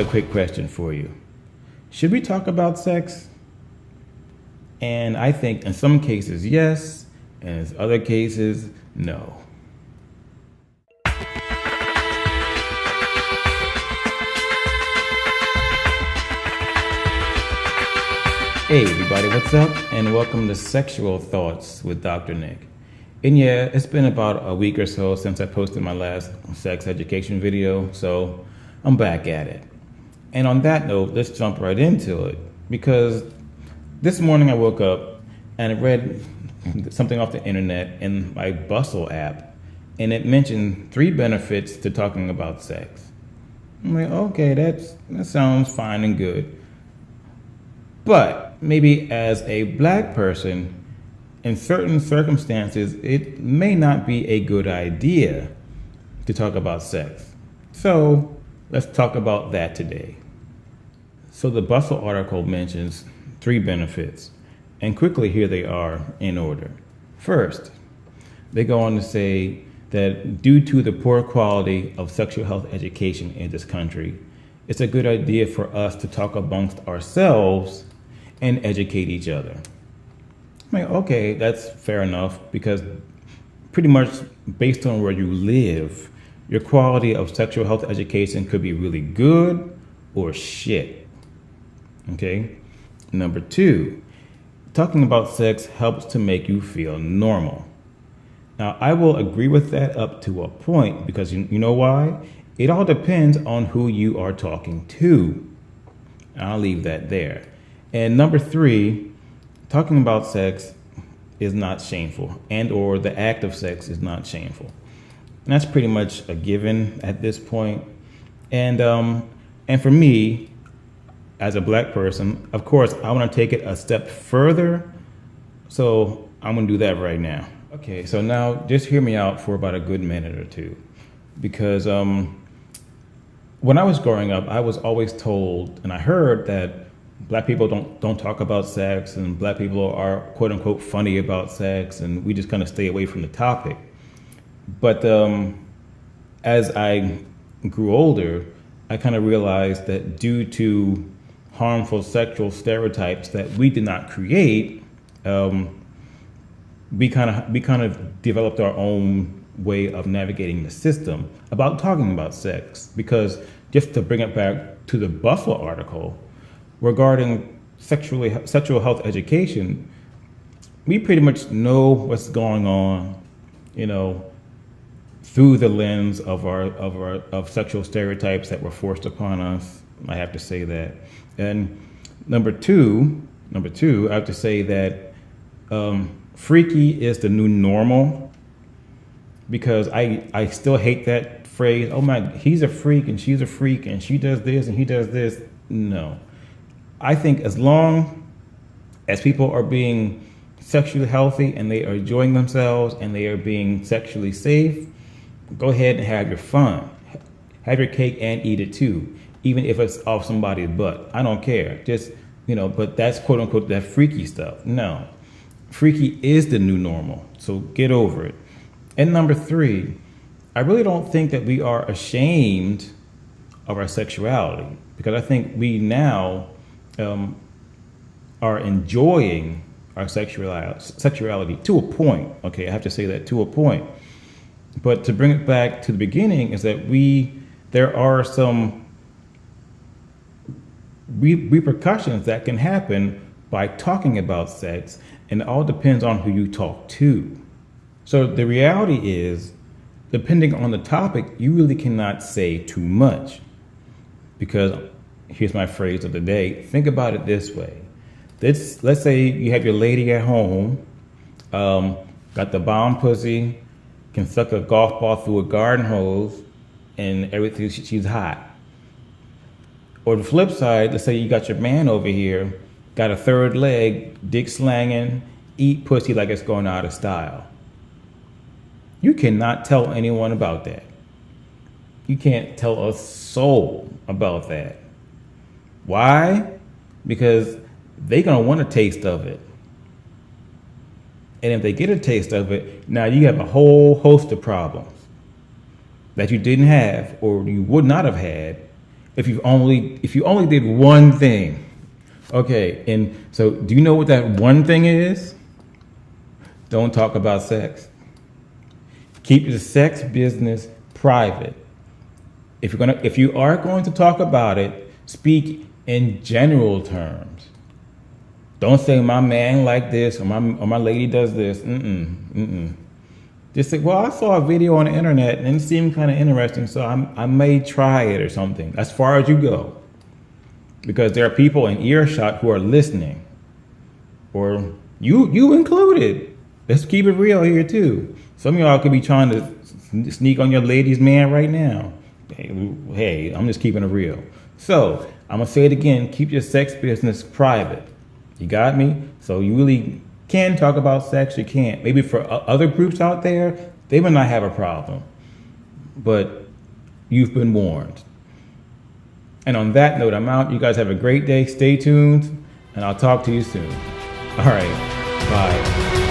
a quick question for you. Should we talk about sex? And I think in some cases, yes, and in other cases, no. Hey everybody, what's up? And welcome to Sexual Thoughts with Dr. Nick. And yeah, it's been about a week or so since I posted my last sex education video, so I'm back at it. And on that note, let's jump right into it, because this morning I woke up and I read something off the internet in my Bustle app, and it mentioned 3 benefits to talking about sex. I'm like, okay, that sounds fine and good. But maybe as a black person, in certain circumstances, it may not be a good idea to talk about sex. So let's talk about that today. So the Bustle article mentions 3 benefits, and quickly here they are in order. First, they go on to say that due to the poor quality of sexual health education in this country, it's a good idea for us to talk amongst ourselves and educate each other. I mean, okay, that's fair enough, because pretty much based on where you live, your quality of sexual health education could be really good or shit. Okay? Number 2, talking about sex helps to make you feel normal. Now, I will agree with that up to a point, because you know why? It all depends on who you are talking to. I'll leave that there. And number 3, talking about sex is not shameful, and or the act of sex is not shameful. And that's pretty much a given at this point. And for me, as a black person, of course, I want to take it a step further. So I'm going to do that right now. Okay, so now just hear me out for about a good minute or two. Because when I was growing up, I was always told, and I heard that black people don't talk about sex, and black people are quote unquote funny about sex, and we just kind of stay away from the topic. But as I grew older, I kind of realized that due to harmful sexual stereotypes that we did not create, we kind of developed our own way of navigating the system about talking about sex. Because just to bring it back to the Bustle article, regarding sexual health education, we pretty much know what's going on, through the lens of sexual stereotypes that were forced upon us. I have to say that. And number two, I have to say that freaky is the new normal, because I still hate that phrase. Oh my, he's a freak and she's a freak and she does this and he does this. No. I think as long as people are being sexually healthy and they are enjoying themselves and they are being sexually safe, go ahead and have your fun. Have your cake and eat it too, even if it's off somebody's butt. I don't care. Just, but that's quote unquote that freaky stuff. No, freaky is the new normal. So get over it. And number 3, I really don't think that we are ashamed of our sexuality, because I think we now are enjoying our sexuality to a point. Okay, I have to say that, to a point. But to bring it back to the beginning is that there are some repercussions that can happen by talking about sex, and it all depends on who you talk to. So the reality is, depending on the topic, you really cannot say too much, because here's my phrase of the day. Think about it this way. Let's say you have your lady at home, got the bomb pussy, can suck a golf ball through a garden hose, and everything, she's hot. Or the flip side, let's say you got your man over here, got a third leg, dick slanging, eat pussy like it's going out of style. You cannot tell anyone about that. You can't tell a soul about that. Why? Because they're going to want a taste of it. And if they get a taste of it, now you have a whole host of problems that you didn't have or you would not have had If you only did one thing. Okay, and so do you know what that one thing is? Don't talk about sex. Keep the sex business private. If you are going to talk about it, speak in general terms. Don't say my man like this or my lady does this. Just say, well, I saw a video on the internet and it seemed kind of interesting, so I may try it or something. As far as you go, because there are people in earshot who are listening, or you included. Let's keep it real here too. Some of y'all could be trying to sneak on your lady's man right now. Hey, I'm just keeping it real. So I'm gonna say it again: keep your sex business private. You got me? So you really can talk about sex. You can't. Maybe for other groups out there, they may not have a problem, but you've been warned. And on that note, I'm out. You guys have a great day. Stay tuned, and I'll talk to you soon. All right. Bye.